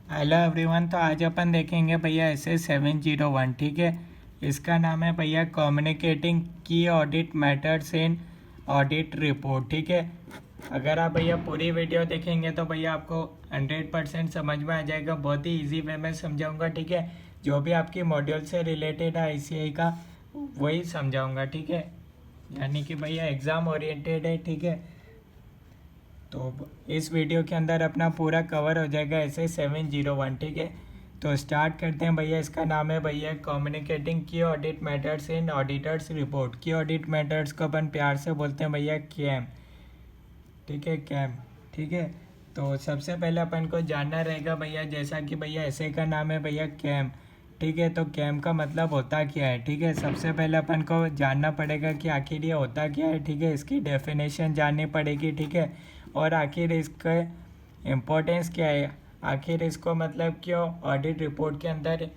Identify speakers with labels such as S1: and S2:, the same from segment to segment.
S1: Hello everyone. तो आज अपन देखेंगे भैया SS701। ठीक है, इसका नाम है भैया कम्युनिकेटिंग की audit matters in audit report. ठीक है, अगर आप भैया पूरी वीडियो देखेंगे तो भैया आपको 100% समझ में आ जाएगा। बहुत ही इजी वे में समझाऊंगा। ठीक है, जो भी आपकी मॉड्यूल से रिलेटेड है ICAI का वही समझाऊंगा। ठीक है, यानी कि भैया एग्ज़ाम ओरिएंटेड है। ठीक है, तो इस वीडियो के अंदर अपना पूरा कवर हो जाएगा SS701। ठीक है, तो स्टार्ट करते हैं भैया। इसका नाम है भैया कम्युनिकेटिंग की audit matters in auditors report. की ऑडिट मैटर्स को अपन प्यार से बोलते हैं भैया कैम। ठीक है, कैम। ठीक है, तो सबसे पहले अपन को जानना रहेगा भैया, जैसा कि भैया ऐसे का नाम है भैया कैम। ठीक है, तो कैम का मतलब होता क्या है। ठीक है, सबसे पहले अपन को जानना पड़ेगा कि आखिर ये होता क्या है। ठीक है, इसकी डेफिनेशन जाननी पड़ेगी। ठीक है, और आखिर इसका इम्पोर्टेंस क्या है, आखिर इसको मतलब क्यों ऑडिट रिपोर्ट के अंदर,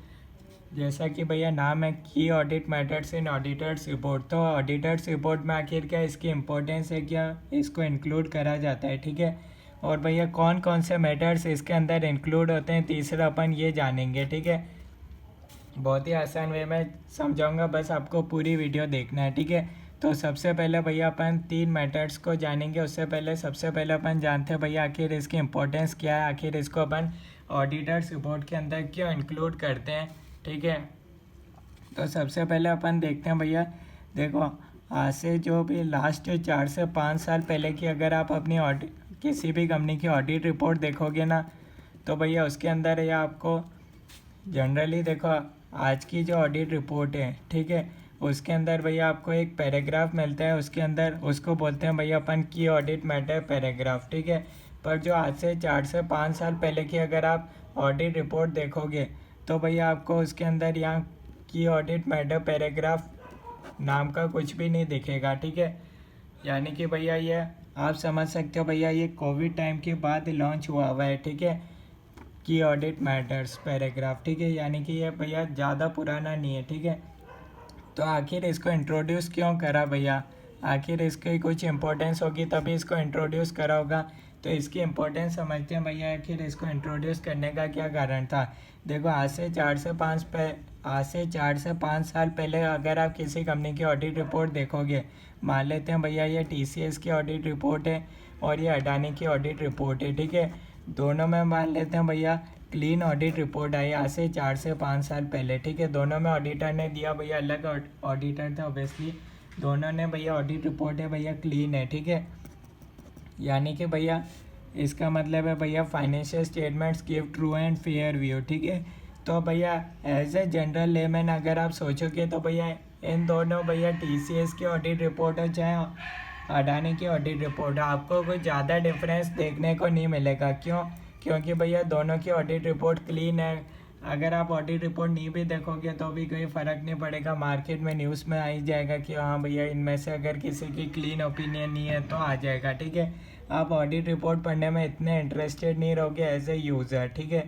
S1: जैसा कि भैया नाम है की audit matters in auditors report, तो ऑडिटर्स रिपोर्ट में आखिर क्या इसकी इम्पोर्टेंस है, क्या इसको इंक्लूड करा जाता है। ठीक है, और भैया कौन कौन से मैटर्स इसके अंदर इंक्लूड होते हैं, तीसरा अपन ये जानेंगे। ठीक है, बहुत ही आसान वे में समझाऊंगा, बस आपको पूरी वीडियो देखना है। ठीक है, तो सबसे पहले भैया अपन 3 मैटर्स को जानेंगे। उससे पहले सबसे पहले अपन जानते हैं भैया आखिर इसकी इम्पोर्टेंस क्या है, आखिर इसको अपन ऑडिटर्स रिपोर्ट के अंदर क्यों इंक्लूड करते हैं। ठीक है, तो सबसे पहले अपन देखते हैं भैया, देखो आज से जो भी लास्ट 4 से 5 साल पहले की अगर आप अपनी ऑडिट किसी भी कंपनी की ऑडिट रिपोर्ट देखोगे ना, तो भैया उसके अंदर ये आपको जनरली देखो आज की जो ऑडिट रिपोर्ट है, ठीक है, उसके अंदर भैया आपको एक पैराग्राफ मिलता है, उसके अंदर उसको बोलते हैं भैया अपन की ऑडिट मैटर पैराग्राफ। ठीक है, पर जो आज से 4 से 5 साल पहले की अगर आप ऑडिट रिपोर्ट देखोगे तो भैया आपको उसके अंदर यहाँ की ऑडिट मैटर पैराग्राफ नाम का कुछ भी नहीं दिखेगा। ठीक है, यानी कि भैया ये आप समझ सकते हो भैया ये कोविड टाइम के बाद लॉन्च हुआ हुआ है। ठीक है, की ऑडिट मैटर्स पैराग्राफ। ठीक है, यानी कि ये भैया ज़्यादा पुराना नहीं है। ठीक है, तो आखिर इसको इंट्रोड्यूस क्यों करा भैया, आखिर इसकी कुछ इम्पोर्टेंस होगी तभी इसको इंट्रोड्यूस करा होगा। तो इसकी इम्पोर्टेंस समझते हैं भैया, आखिर इसको इंट्रोड्यूस करने का क्या कारण था। देखो आज से 4 से 5 साल पहले अगर आप किसी कंपनी की ऑडिट रिपोर्ट देखोगे, मान लेते हैं भैया ये TCS की ऑडिट रिपोर्ट है और ये अडानी की ऑडिट रिपोर्ट है। ठीक है, दोनों में मान लेते हैं भैया क्लीन ऑडिट रिपोर्ट आई आज से 4 से 5 साल पहले। ठीक है, दोनों में ऑडिटर ने दिया भैया अलग ऑडिटर था ऑब्वियसली, दोनों ने भैया ऑडिट रिपोर्ट है भैया क्लीन है। ठीक है, यानी कि भैया इसका मतलब है भैया financial statements give true and fair view. ठीक है, तो भैया एज ए जनरल लेमैन अगर आप सोचोगे तो भैया इन दोनों भैया TCS की ऑडिट रिपोर्ट हो चाहे अडानी की ऑडिट रिपोर्ट है, आपको कोई ज़्यादा डिफरेंस देखने को नहीं मिलेगा। क्यों, क्योंकि भैया दोनों की ऑडिट रिपोर्ट क्लीन है। अगर आप ऑडिट रिपोर्ट नहीं भी देखोगे तो भी कोई फ़र्क नहीं पड़ेगा, मार्केट में न्यूज़ में आ ही जाएगा कि हाँ भैया इनमें से अगर किसी की क्लीन ओपिनियन नहीं है तो आ जाएगा। ठीक है, आप ऑडिट रिपोर्ट पढ़ने में इतने इंटरेस्टेड नहीं रहोगे एज ए यूज़र। ठीक है,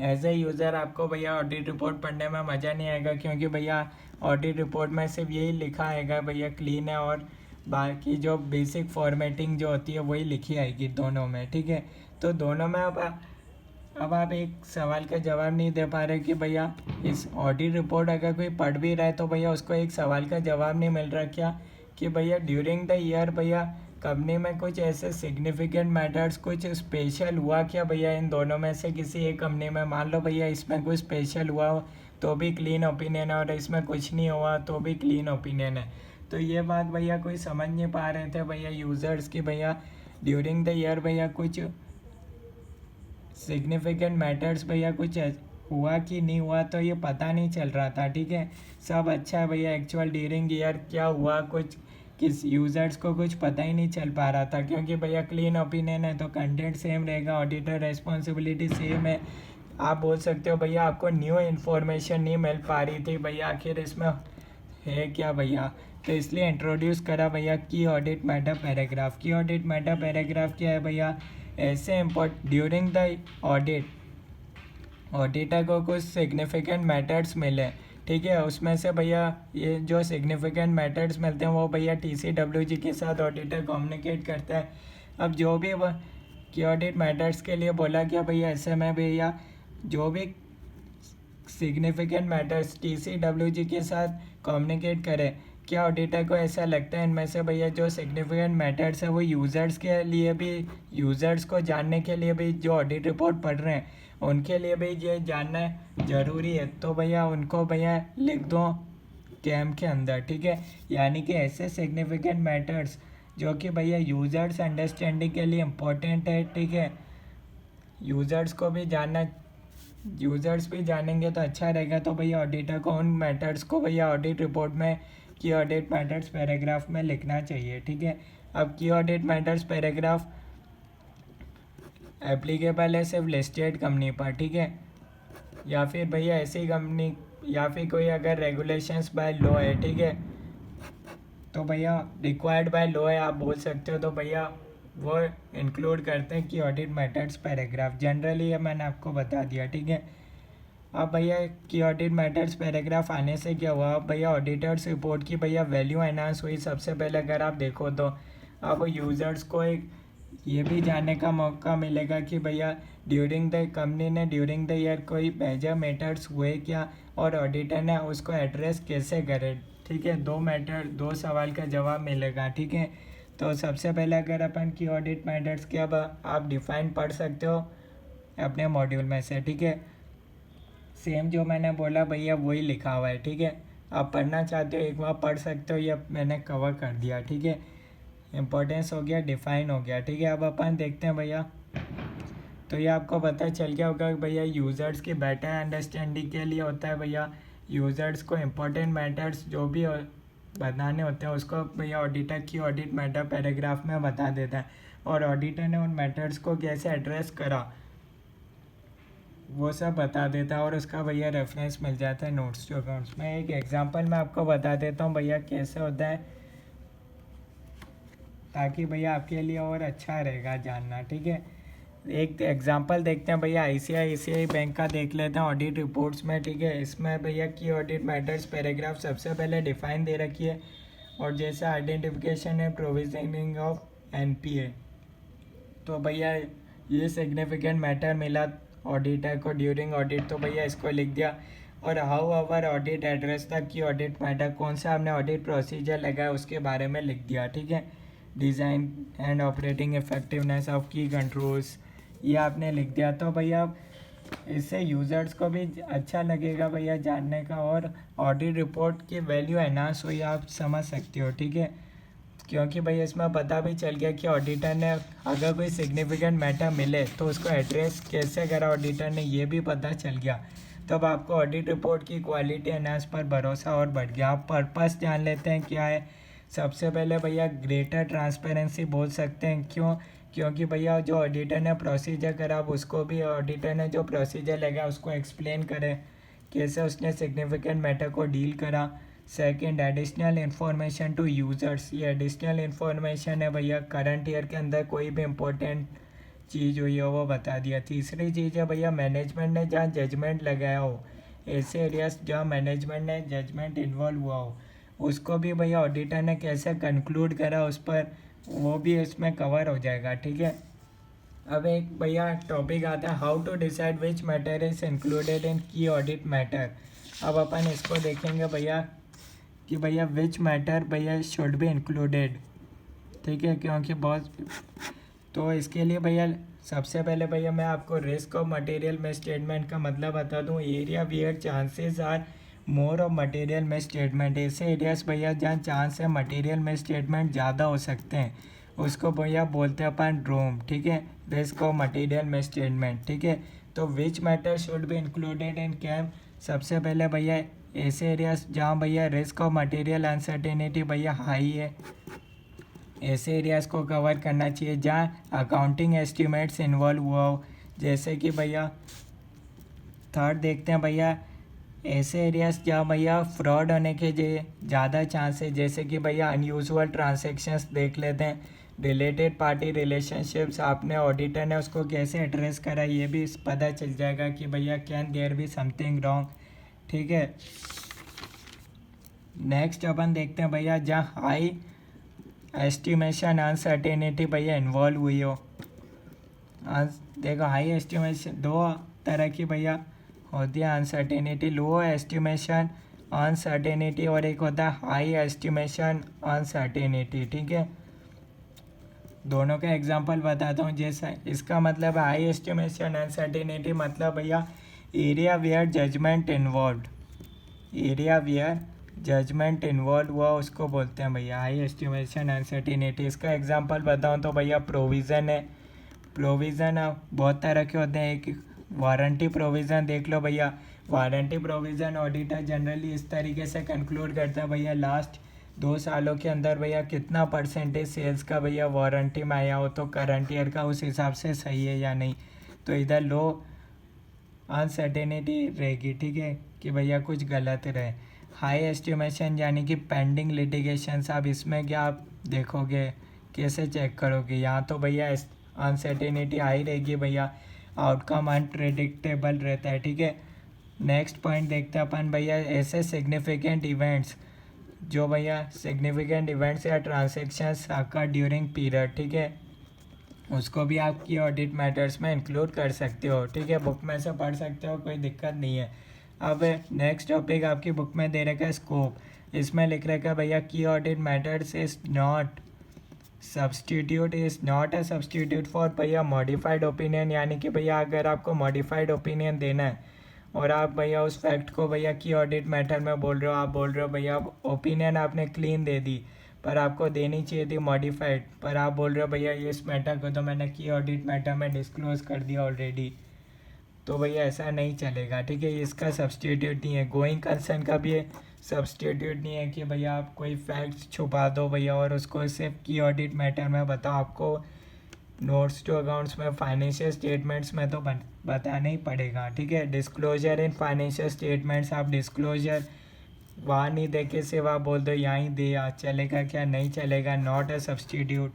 S1: एज ए यूज़र आपको भैया ऑडिट रिपोर्ट पढ़ने में मज़ा नहीं आएगा, क्योंकि भैया ऑडिट रिपोर्ट में सिर्फ यही लिखा आएगा भैया क्लीन है, और बाकी जो बेसिक फॉर्मेटिंग जो होती है वही लिखी आएगी दोनों में। ठीक है, तो दोनों में अब आप एक सवाल का जवाब नहीं दे पा रहे कि भैया इस ऑडिट रिपोर्ट अगर कोई पढ़ भी रहा है तो भैया उसको एक सवाल का जवाब नहीं मिल रहा क्या, कि भैया ड्यूरिंग द ईयर भैया कंपनी में कुछ ऐसे सिग्निफिकेंट मैटर्स कुछ स्पेशल हुआ क्या भैया इन दोनों में से किसी एक कंपनी में, मान लो भैया इसमें कुछ स्पेशल हुआ हो तो भी क्लीन ओपिनियन है और इसमें कुछ नहीं हुआ तो भी क्लीन ओपिनियन है। तो ये बात भैया कोई समझ नहीं पा रहे थे भैया यूज़र्स की, भैया ड्यूरिंग द ईयर भैया कुछ सिग्निफिकेंट मैटर्स भैया कुछ हुआ कि नहीं हुआ तो ये पता नहीं चल रहा था। ठीक है, सब अच्छा है भैया, एक्चुअल ड्यूरिंग ईयर क्या हुआ कुछ किस यूज़र्स को कुछ पता ही नहीं चल पा रहा था, क्योंकि भैया क्लीन ओपिनियन है तो कंटेंट सेम रहेगा, ऑडिटर रेस्पॉन्सिबिलिटी सेम है। आप बोल सकते हो भैया आपको न्यू इन्फॉर्मेशन नहीं मिल पा रही थी भैया आखिर इसमें है क्या भैया, तो इसलिए इंट्रोड्यूस करा भैया की ऑडिट मैटर पैराग्राफ। की ऑडिट मैटर पैराग्राफ क्या है भैया, ऐसे import during the audit auditor को कुछ सिग्निफिकेंट मैटर्स मिले। ठीक है, उसमें से भैया ये जो सिग्निफिकेंट मैटर्स मिलते हैं वो भैया TCWG के साथ ऑडिटर कम्युनिकेट करता है। अब जो भी की ऑडिट मैटर्स के लिए बोला क्या भैया, ऐसे में भैया जो भी सिग्निफिकेंट मैटर्स TCWG के साथ कम्युनिकेट करें, क्या ऑडिटर को ऐसा लगता है इनमें से भैया जो सिग्निफिकेंट मैटर्स है वो यूज़र्स के लिए भी, यूज़र्स को जानने के लिए भी, जो ऑडिट रिपोर्ट पढ़ रहे हैं उनके लिए भी ये जानना ज़रूरी है, तो भैया उनको भैया लिख दो कैम के अंदर, ठीक है। यानी कि ऐसे सिग्निफिकेंट मैटर्स जो कि भैया यूज़र्स अंडरस्टैंडिंग के लिए इम्पोर्टेंट है, ठीक है, यूज़र्स को भी जानना, यूज़र्स भी जानेंगे तो अच्छा रहेगा। तो भैया ऑडिटर को उन मैटर्स को भैया ऑडिट रिपोर्ट में की ऑडिट मैटर्स पैराग्राफ में लिखना चाहिए, ठीक है। अब की ऑडिट मैटर्स पैराग्राफ एप्लीकेबल है सिर्फ लिस्टेड कंपनी पर, ठीक है, या फिर भैया ऐसी कंपनी या फिर कोई अगर रेगुलेशंस बाय लॉ है, ठीक है, तो भैया रिक्वायर्ड बाय लॉ है आप बोल सकते हो, तो भैया वो इंक्लूड करते हैं कि ऑडिट मैटर्स पैराग्राफ। जनरली ये मैंने आपको बता दिया, ठीक है। अब भैया कि ऑडिट मैटर्स पैराग्राफ आने से क्या हुआ, अब भैया ऑडिटर्स रिपोर्ट की भैया वैल्यू एनहांस हुई। सबसे पहले अगर आप देखो तो अब यूज़र्स को एक ये भी जानने का मौका मिलेगा कि भैया ड्यूरिंग द कंपनी ने ड्यूरिंग द ईयर कोई मेजर मैटर्स हुए क्या और ऑडिटर ने उसको एड्रेस कैसे करे, ठीक है। दो सवाल का जवाब मिलेगा, ठीक है। तो सबसे पहले अगर अपन की ऑडिट मैटर्स के अब आप डिफाइन पढ़ सकते हो अपने मॉड्यूल में से, ठीक है। सेम जो मैंने बोला भैया वही लिखा हुआ है, ठीक है। आप पढ़ना चाहते हो एक बार पढ़ सकते हो, ये मैंने कवर कर दिया, ठीक है। इम्पोर्टेंस हो गया, डिफाइन हो गया, ठीक है। अब अपन देखते हैं भैया, तो ये आपको पता चल गया होगा भैया यूज़र्स की बेटर अंडरस्टैंडिंग के लिए होता है भैया, यूज़र्स को इम्पोर्टेंट मैटर्स जो भी बताने होते हैं उसको भैया ऑडिटर की ऑडिट मैटर पैराग्राफ में बता देता है, और ऑडिटर ने उन मैटर्स को कैसे एड्रेस करा वो सब बता देता है, और उसका भैया रेफरेंस मिल जाता है नोट्स टू अकाउंट्स में। एक एग्जांपल मैं आपको बता देता हूँ भैया कैसे होता है, ताकि भैया आपके लिए और अच्छा रहेगा जानना, ठीक है। एक एग्जांपल देखते हैं भैया ICICI बैंक का देख लेते हैं ऑडिट रिपोर्ट्स में, ठीक है। इसमें भैया की ऑडिट मैटर्स पैराग्राफ सबसे पहले डिफाइन दे रखी है, और जैसे आइडेंटिफिकेशन है प्रोविजनिंग ऑफ NPA, तो भैया ये सिग्निफिकेंट मैटर मिला ऑडिटर को ड्यूरिंग ऑडिट, तो भैया इसको लिख दिया। और हाउ आवर ऑडिट एड्रेस तक की ऑडिट मैटर, कौन सा हमने ऑडिट प्रोसीजर लगाया उसके बारे में लिख दिया, ठीक है। Design and operating effectiveness of की कंट्रोल्स ये आपने लिख दिया। तो भैया इससे यूज़र्स को भी अच्छा लगेगा भैया जानने का, और ऑडिट रिपोर्ट की वैल्यू एनहांस हुई आप समझ सकते हो, ठीक है। क्योंकि भैया इसमें पता भी चल गया कि ऑडिटर ने अगर कोई सिग्निफिकेंट मैटर मिले तो उसको एड्रेस कैसे करा ऑडिटर ने, ये भी पता चल गया। तब आपको ऑडिट रिपोर्ट की क्वालिटी एनहांस पर भरोसा और बढ़ गया। आप पर्पस जान लेते हैं क्या है। सबसे पहले भैया ग्रेटर ट्रांसपेरेंसी बोल सकते हैं, क्यों, क्योंकि भैया जो ऑडिटर ने प्रोसीजर करा अब उसको भी ऑडिटर ने जो प्रोसीजर लगा उसको एक्सप्लेन करें कैसे उसने सिग्निफिकेंट मैटर को डील करा। Second, additional information to users, ये एडिशनल इन्फॉर्मेशन है भैया करंट ईयर के अंदर कोई भी इम्पोर्टेंट चीज़ हुई हो वो बता दिया। तीसरी चीज़ है भैया मैनेजमेंट ने जहाँ जजमेंट लगाया हो, ऐसे एरियाज जहाँ मैनेजमेंट ने जजमेंट इन्वॉल्व हुआ हो उसको भी भैया ऑडिटर ने कैसे कंक्लूड करा उस पर, वो भी इसमें कवर हो जाएगा, ठीक है। अब एक भैया टॉपिक आता है how to decide which matter is included in key audit matter. अब अपन इसको देखेंगे भैया कि भैया विच मैटर भैया शुड बी इंक्लूडेड, ठीक है, क्योंकि बहुत, तो इसके लिए भैया सबसे पहले भैया मैं आपको risk of material misstatement का मतलब बता दूं। Area where chances are more of material misstatement, ऐसे एरियाज भैया जहाँ चांस है मटेरियल मिस स्टेटमेंट ज़्यादा हो सकते हैं उसको भैया बोलते हैं अपन रोम, ठीक है, risk of material misstatement, ठीक है। तो which matter should be included in KAM, सबसे पहले भैया ऐसे एरियाज जहाँ भैया रिस्क ऑफ मटेरियल अनसर्टेनिटी भैया हाई है, ऐसे एरियाज़ को कवर करना चाहिए जहाँ अकाउंटिंग एस्टिमेट्स इन्वॉल्व हुआ हो। जैसे कि भैया थर्ड देखते हैं भैया ऐसे एरियाज़ जहाँ भैया फ्रॉड होने के ज़्यादा चांस है, जैसे कि भैया अनयूजुअल ट्रांजैक्शंस देख लेते हैं। रिलेटेड पार्टी रिलेशनशिप्स आपने ऑडिटर ने उसको कैसे एड्रेस करा ये भी पता चल जाएगा कि भैया can there be something wrong, ठीक है। नेक्स्ट अपन देखते हैं भैया जहाँ हाई एस्टिमेशन अनसर्टेनिटी भैया इन्वॉल्व हुई हो, देखो हाई एस्टिमेशन दो तरह की भैया होती है अनसर्टेनिटी, लो एस्टिमेशन अनसर्टेनिटी और एक होता है हाई एस्टिमेशन अनसर्टेनिटी। ठीक है, दोनों का एग्जांपल बताता हूँ। जैसा इसका मतलब हाई एस्टिमेशन अनसर्टेनिटी मतलब भैया area where judgement involve, area where judgement involve हुआ उसको बोलते हैं भैया हाई एस्टिमेशन अनसर्टेनिटी। इसका एग्जांपल बताऊँ तो भैया प्रोविज़न है, प्रोविज़न बहुत तरह के होते हैं। एक वारंटी प्रोविज़न देख लो भैया, वारंटी प्रोविज़न ऑडिटर जनरली इस तरीके से कंक्लूड करता है भैया लास्ट 2 सालों के अंदर भैया कितना परसेंटेज सेल्स का भैया वारंटी में आया हो, तो करंट ईयर का उस हिसाब से सही है या नहीं। तो इधर लो अनसर्टेनिटी रहेगी, ठीक है, कि भैया कुछ गलत रहे। हाई एस्टिमेशन यानी कि पेंडिंग लिटिगेशंस, आप इसमें क्या आप देखोगे, कैसे चेक करोगे, यहाँ तो भैया अनसर्टेनिटी हाई रहेगी भैया, आउटकम अनप्रेडिक्टेबल रहता है। ठीक है, नेक्स्ट पॉइंट देखते हैं अपन भैया ऐसे सिग्निफिकेंट इवेंट्स, जो भैया सिग्निफिकेंट इवेंट्स या ट्रांजेक्शन्स आकर ड्यूरिंग पीरियड, ठीक है, उसको भी आपकी ऑडिट मैटर्स में इंक्लूड कर सकते हो। ठीक है, बुक में से पढ़ सकते हो, कोई दिक्कत नहीं है। अब नेक्स्ट टॉपिक आपकी बुक में दे रखा है स्कोप, इसमें लिख रखा है भैया की audit matters is not substitute, is not a substitute for भैया मॉडिफाइड ओपिनियन। यानी कि भैया अगर आपको मॉडिफाइड ओपिनियन देना है और आप भैया उस फैक्ट को भैया की ऑडिट मैटर में बोल रहे हो, आप बोल रहे हो भैया ओपिनियन आपने क्लीन दे दी पर आपको देनी चाहिए थी मॉडिफाइड, पर आप बोल रहे हो भैया ये इस मैटर को तो मैंने की ऑडिट मैटर में डिस्क्लोज कर दिया ऑलरेडी, तो भैया ऐसा नहीं चलेगा। ठीक है, इसका सब्सटीट्यूट नहीं है। गोइंग कंसर्न का भी सब्सटीट्यूट नहीं है कि भैया आप कोई फैक्ट्स छुपा दो भैया और उसको सिर्फ की ऑडिट मैटर में बताओ, आपको नोट्स टू अकाउंट्स में फाइनेंशियल स्टेटमेंट्स में तो बताना ही पड़ेगा। ठीक है, डिस्क्लोजर इन फाइनेंशियल स्टेटमेंट्स, आप डिस्क्लोजर वहाँ नहीं देखे सिर्फ आप बोल दो यहाँ ही दिया, चलेगा क्या, नहीं चलेगा, नॉट अ सब्सटीट्यूट।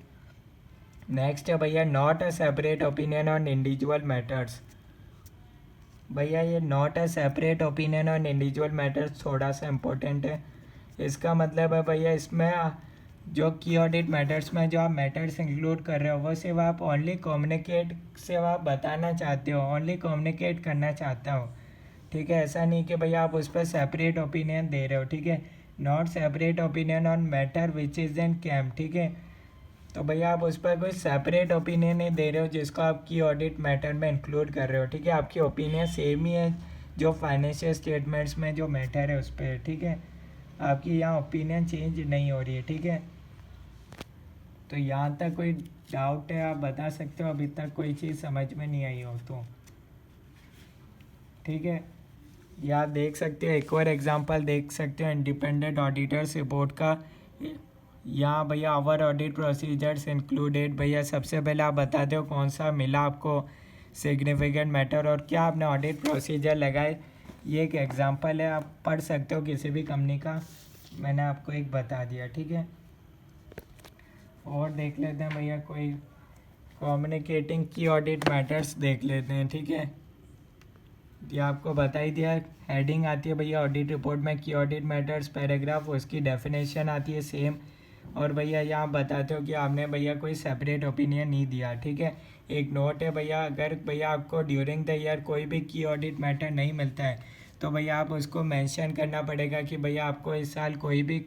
S1: नेक्स्ट है भैया not a separate opinion on individual matters. भैया ये not a separate opinion on individual matters थोड़ा सा इम्पोर्टेंट है। इसका मतलब है भैया इसमें जो की ऑडिट मैटर्स में जो आप मैटर्स इंक्लूड कर रहे हो वो सिर्फ आप ओनली कम्युनिकेट से आप बताना चाहते हो, ओनली कम्युनिकेट करना चाहता हो। ठीक है, ऐसा नहीं कि भैया आप उस पर सेपरेट ओपिनियन दे रहे हो। ठीक है, not separate opinion on matter which is in camp. ठीक है, तो भैया आप उस पर कोई सेपरेट ओपिनियन नहीं दे रहे हो जिसको आप की ऑडिट मैटर में इंक्लूड कर रहे हो। ठीक है, आपकी ओपिनियन सेम ही है जो फाइनेंशियल स्टेटमेंट्स में जो मैटर है उस पर। ठीक है, आपकी यहाँ ओपिनियन चेंज नहीं हो रही है। ठीक है, तो यहाँ तक कोई डाउट है आप बता सकते हो, अभी तक कोई चीज़ समझ में नहीं आई हो तो। ठीक है, या देख सकते हो एक और एग्जांपल देख सकते हो इंडिपेंडेंट ऑडिटर्स रिपोर्ट का। यहाँ भैया आवर ऑडिट प्रोसीजर्स इंक्लूडेड, भैया सबसे पहले आप बता दो कौन सा मिला आपको सिग्निफिकेंट मैटर और क्या आपने ऑडिट प्रोसीजर लगाए। ये एक एग्जांपल है, आप पढ़ सकते हो किसी भी कंपनी का, मैंने आपको एक बता दिया। ठीक है, और देख लेते हैं भैया कोई कम्युनिकेटिंग की ऑडिट मैटर्स देख लेते हैं। ठीक है, ये आपको बता ही दिया, हेडिंग आती है भैया ऑडिट रिपोर्ट में की ऑडिट मैटर्स पैराग्राफ, उसकी डेफिनेशन आती है सेम, और भैया यहाँ बताते हो कि आपने भैया कोई सेपरेट ओपिनियन नहीं दिया। ठीक है, एक नोट है भैया, अगर भैया आपको ड्यूरिंग द ईयर कोई भी की ऑडिट मैटर नहीं मिलता है तो भैया आप उसको मेंशन करना पड़ेगा कि भैया आपको इस साल कोई भी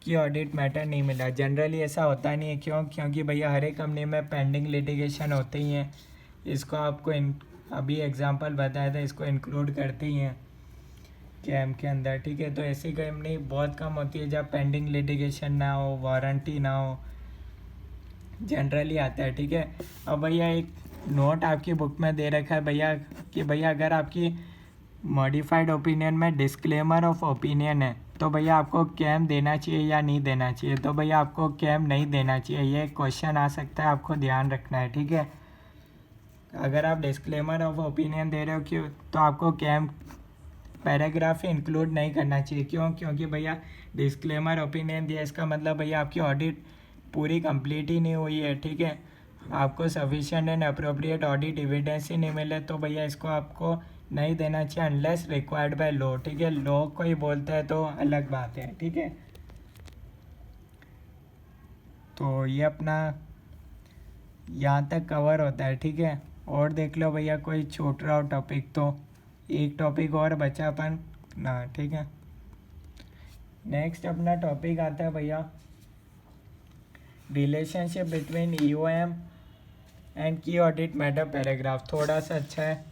S1: की ऑडिट मैटर नहीं मिला। जनरली ऐसा होता नहीं है, क्योंकि भैया हर एक कंपनी में पेंडिंग लिटिगेशन होते ही हैं, इसको आपको अभी एग्जांपल बताया था, इसको इंक्लूड करते ही हैं कैम के अंदर। ठीक है, तो ऐसी कंपनी बहुत कम होती है जब पेंडिंग लिटिगेशन ना हो, वारंटी ना हो, जनरली आता है। ठीक है, अब भैया एक नोट आपकी बुक में दे रखा है भैया कि भैया अगर आपकी मॉडिफाइड ओपिनियन में डिस्क्लेमर ऑफ ओपिनियन है तो भैया आपको कैम देना चाहिए या नहीं देना चाहिए। तो भैया आपको कैम नहीं देना चाहिए, ये क्वेश्चन आ सकता है, आपको ध्यान रखना है। ठीक है, अगर आप डिस्क्लेमर ऑफ ओपिनियन दे रहे हो क्यों, तो आपको कैम पैराग्राफ इंक्लूड नहीं करना चाहिए। क्योंकि भैया डिस्क्लेमर ओपिनियन दिया, इसका मतलब भैया आपकी ऑडिट पूरी कंप्लीट ही नहीं हुई है। ठीक है, आपको sufficient and appropriate audit evidence ही नहीं मिले तो भैया इसको आपको नहीं देना चाहिए अनलेस रिक्वायर्ड बाय लॉ। ठीक है, लॉ कोई बोलता है तो अलग बात है। ठीक है, तो ये अपना यहाँ तक कवर होता है। ठीक है, और देख लो भैया कोई छूट रहा हो टॉपिक तो, एक टॉपिक और बचा अपन ना, ठीक है। नेक्स्ट अपना टॉपिक आता है भैया रिलेशनशिप बिटवीन ईओएम एंड की ऑडिट मैटर पैराग्राफ। थोड़ा सा अच्छा है,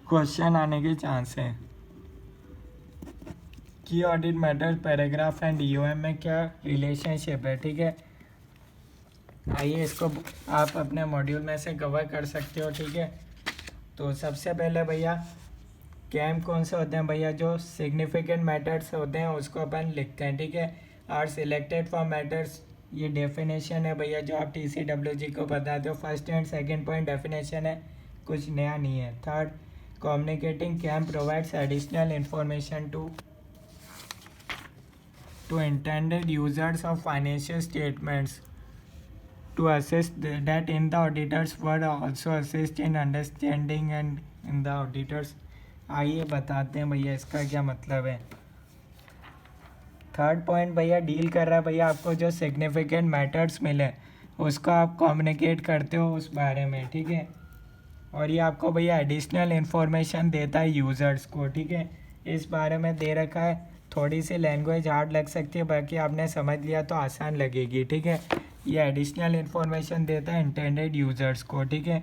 S1: क्वेश्चन आने के चांस है। की audit matter paragraph and EOM में क्या रिलेशनशिप है, ठीक है। आइए इसको आप अपने मॉड्यूल में से कवर कर सकते हो, ठीक है। तो सबसे पहले भैया कैम कौन से होते हैं भैया, जो सिग्निफिकेंट मैटर्स होते हैं उसको अपन लिखते हैं, ठीक है। आर सिलेक्टेड फॉर मैटर्स, ये डेफिनेशन है भैया जो आप TCWG को बताते हो। First and second point definition है, कुछ नया नहीं है। Third, communicating KAM provides additional information to intended users of financial statements to assist that in the auditors were also assist in understanding and in the auditors। आइए बताते हैं भैया इसका क्या मतलब है। थर्ड पॉइंट भैया डील कर रहा है भैया आपको जो सिग्निफिकेंट मैटर्स मिले उसको आप कम्युनिकेट करते हो उस बारे में, ठीक है। और ये आपको भैया एडिशनल इन्फॉर्मेशन देता है यूज़र्स को, ठीक है। इस बारे में दे रखा है, थोड़ी सी लैंग्वेज हार्ड लग सकती है, बाकी आपने समझ लिया तो आसान लगेगी, ठीक है। ये एडिशनल इन्फॉर्मेशन देता है इंटेंडेड यूज़र्स को, ठीक है।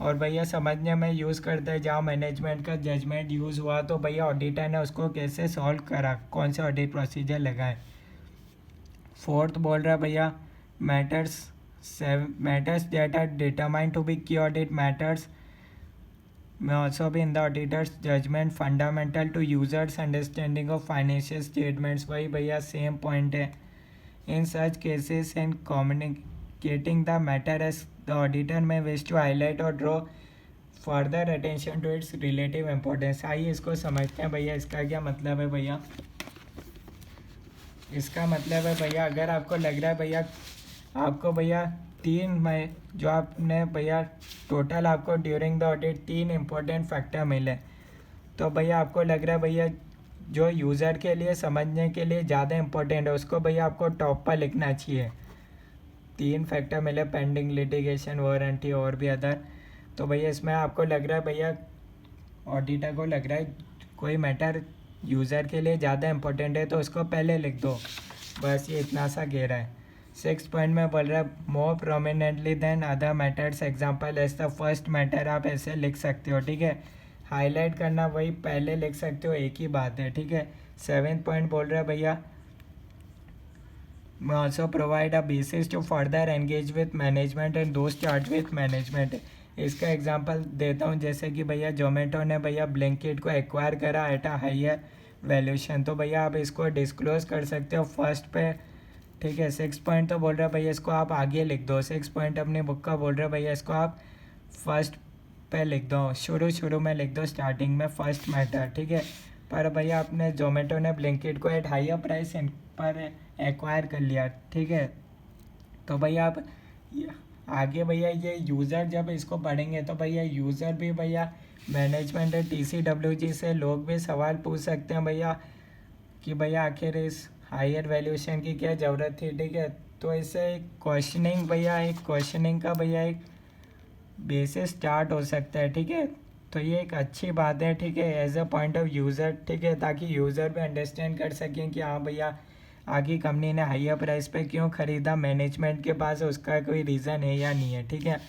S1: और भैया समझने में यूज़ करता है जहाँ मैनेजमेंट का जजमेंट यूज़ हुआ तो भैया ऑडिटर ने उसको कैसे सॉल्व करा, कौन से ऑडिट प्रोसीजर लगाए। फोर्थ बोल रहा है भैया matters that are determined to be key audit matters may also be in the auditor's judgment fundamental to users understanding of financial statements। वही भैया सेम पॉइंट है। in such cases and communicating the matter as the auditor may wish to highlight or draw further attention to its relative importance। आइए इसको समझते हैं भैया इसका क्या मतलब है भैया। इसका मतलब है भैया अगर आपको लग रहा है भैया आपको भैया जो आपने भैया टोटल आपको during the audit 3 important factor मिले, तो भैया आपको लग रहा है भैया जो यूज़र के लिए समझने के लिए ज़्यादा इम्पोर्टेंट है उसको भैया आपको टॉप पर लिखना चाहिए। 3 फैक्टर मिले, पेंडिंग लिटिगेशन, वारंटी और भी अदर। तो भैया इसमें आपको लग रहा है भैया ऑडिटर को लग रहा है कोई मैटर यूज़र के लिए ज़्यादा इम्पोर्टेंट है तो उसको पहले लिख दो, बस ये इतना सा कह रहा है। 6 पॉइंट में बोल रहा है more prominently than other matters example as the first matter, आप ऐसे लिख सकते हो, ठीक है। हाईलाइट करना वही पहले लिख सकते हो, एक ही बात है, ठीक है। 7th पॉइंट बोल रहा है भैया may also provide a basis to further engage with management and those charged with management। इसका एग्जांपल देता हूँ, जैसे कि भैया जोमेटो ने भैया ब्लिंकिट को एक्वायर करा एट अ हायर वैल्यूशन, तो भैया आप इसको डिस्क्लोज कर सकते हो फर्स्ट पे, ठीक है। 6 पॉइंट तो बोल रहा है भैया इसको आप आगे लिख दो। 6 पॉइंट अपनी बुक का बोल रहा है भैया इसको आप फर्स्ट पे लिख दो, शुरू में लिख दो, स्टार्टिंग में फर्स्ट मैटर, ठीक है। पर भैया आपने जोमेटो ने ब्लिंकिट को एट हायर प्राइस पर एक्वायर कर लिया, ठीक है। तो भैया आप आगे भैया ये यूज़र जब इसको पढ़ेंगे तो भैया यूज़र भी भैया मैनेजमेंट TCWG से लोग भी सवाल पूछ सकते हैं भैया कि भैया आखिर इस हायर वैल्यूएशन की क्या ज़रूरत थी, ठीक है। तो इससे एक क्वेश्चनिंग का भैया एक बेसिस स्टार्ट हो सकता है, ठीक है। तो ये एक अच्छी बात है, ठीक है, as a point of user, ठीक है, ताकि यूज़र भी अंडरस्टैंड कर सकें कि हाँ भैया आगे कंपनी ने हायर प्राइस पे क्यों ख़रीदा, मैनेजमेंट के पास उसका कोई रीज़न है या नहीं है, ठीक है।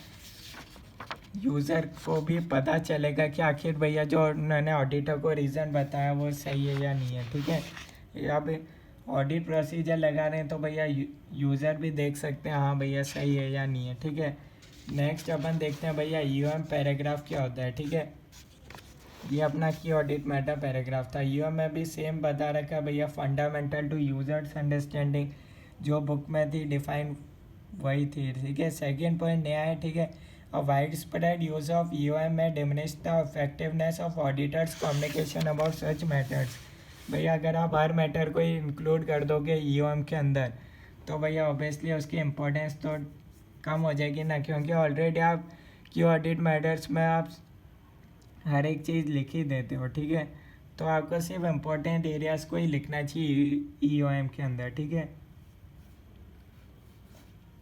S1: यूज़र को भी पता चलेगा कि आखिर भैया जो उन्होंने ऑडिटर को रीज़न बताया वो सही है या नहीं है, ठीक है। अब ऑडिट प्रोसीजर लगा रहे हैं तो भैया यूज़र भी देख सकते हैं हाँ भैया सही है या नहीं है, ठीक है। नेक्स्ट अपन देखते हैं भैया यूएम पैराग्राफ क्या होता है, ठीक है। ये अपना की ऑडिट मैटर पैराग्राफ था। यूएम में भी सेम बता रखा है भैया, फंडामेंटल टू यूजर्स अंडरस्टैंडिंग, जो बुक में थी डिफाइन वही थी, ठीक है। सेकेंड पॉइंट नया है, ठीक है। A widespread use of EOM may diminish the effectiveness of auditors' communication about such matters। भैया अगर आप हर मैटर को ही इंक्लूड कर दोगे EOM के अंदर तो भैया ऑब्वियसली उसकी इम्पोर्टेंस तो कम हो जाएगी ना, क्योंकि ऑलरेडी आप की ऑडिट मैटर्स में आप हर एक चीज़ लिख ही देते हो, ठीक है। तो आपको सिर्फ इम्पोर्टेंट एरियाज़ को ही लिखना चाहिए EOM के अंदर, ठीक है।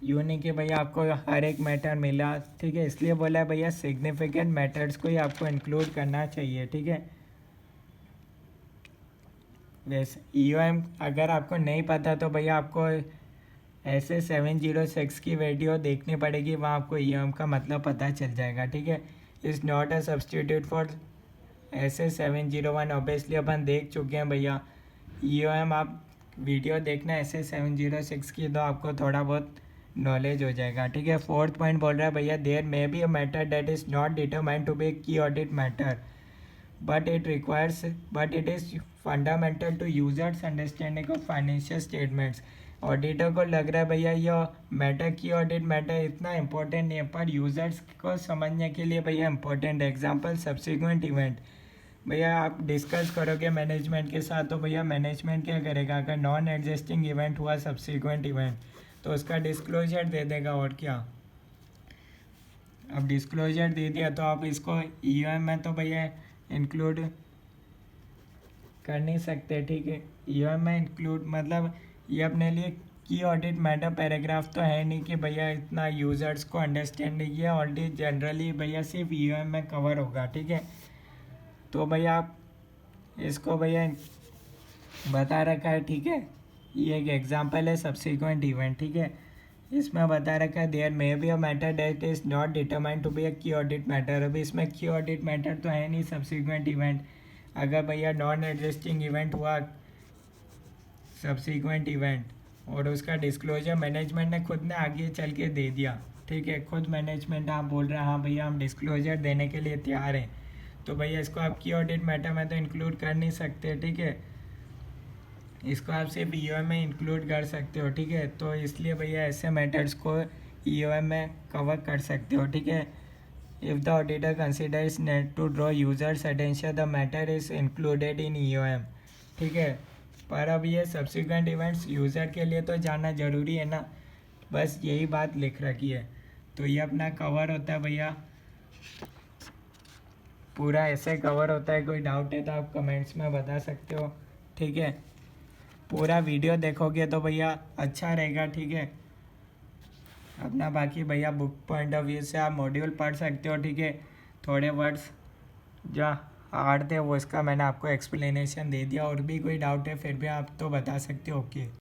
S1: यूँ नहीं कि भैया आपको हर एक मैटर मिला, ठीक है, इसलिए बोला है भैया सिग्निफिकेंट मैटर्स को ही आपको इंक्लूड करना चाहिए, ठीक है। वैसे EOM अगर आपको नहीं पता तो भैया आपको ऐसे 706 की वीडियो देखनी पड़ेगी, वहाँ आपको EOM का मतलब पता चल जाएगा, ठीक है। Is not a substitute for SA701, obviously अपन देख चुके हैं भैया। EOM आप वीडियो देखना SA706 की तो आपको थोड़ा बहुत नॉलेज हो जाएगा, ठीक है। फोर्थ पॉइंट बोल रहा है भैया there may be a matter that is not determined to be key audit matter but it is fundamental to users understanding of financial statements। Auditor को लग रहा है भैया ये मैटर की ऑडिट मैटर इतना इम्पोर्टेंट नहीं है, पर यूज़र्स को समझने के लिए भैया इम्पोर्टेंट है। एग्जांपल सब्सिक्वेंट इवेंट, भैया आप डिस्कस करोगे मैनेजमेंट के साथ तो भैया मैनेजमेंट क्या करेगा, अगर नॉन एग्जिस्टिंग इवेंट हुआ सब्सिक्वेंट इवेंट तो उसका डिस्क्लोजर दे देगा, और क्या। अब डिस्क्लोजर दे दिया तो आप इसको EOM में तो भैया इंक्लूड कर नहीं सकते, ठीक है। EOM में इंक्लूड मतलब ये अपने लिए की ऑडिट मैटर पैराग्राफ तो है नहीं कि भैया इतना यूज़र्स को अंडरस्टैंड नहीं, ये ऑलरेडी जनरली भैया सिर्फ EOM में कवर होगा, ठीक है। तो भैया आप इसको भैया बता रखा है, ठीक है। ये एक एग्जांपल है सब्सिक्वेंट इवेंट, ठीक है। इसमें बता रखा है there may be a matter that is not determined to be a key audit matter. अभी इसमें की ऑडिट मैटर तो है नहीं सब्सिक्वेंट इवेंट। अगर भैया नॉन एग्जिस्टिंग इवेंट हुआ सब्सिक्वेंट इवेंट और उसका डिस्क्लोजर मैनेजमेंट ने खुद ने आगे चल के दे दिया, ठीक है, खुद मैनेजमेंट आप बोल रहे हैं हाँ भैया हम डिस्क्लोजर देने के लिए तैयार हैं, तो भैया इसको आप की ऑडिट मैटर में तो इंक्लूड कर नहीं सकते, ठीक है। इसको आप सिर्फ EOM में इंक्लूड कर सकते हो, ठीक है। तो इसलिए भैया ऐसे मैटर्स को EOM में कवर कर सकते हो, ठीक है। If the auditor considers net to draw users attention the matter is included in EOM, ठीक है। पर अब ये सब्सिक्वेंट इवेंट्स यूज़र के लिए तो जानना ज़रूरी है ना, बस यही बात लिख रखी है। तो ये अपना कवर होता है भैया, पूरा ऐसे कवर होता है। कोई डाउट है तो आप कमेंट्स में बता सकते हो, ठीक है। पूरा वीडियो देखोगे तो भैया अच्छा रहेगा, ठीक है। अपना बाकी भैया बुक पॉइंट ऑफ व्यू से आप मॉड्यूल पढ़ सकते हो, ठीक है। थोड़े वर्ड्स जो हार्ड थे वो इसका मैंने आपको एक्सप्लेनेशन दे दिया, और भी कोई डाउट है फिर भी आप तो बता सकते हो, ओके।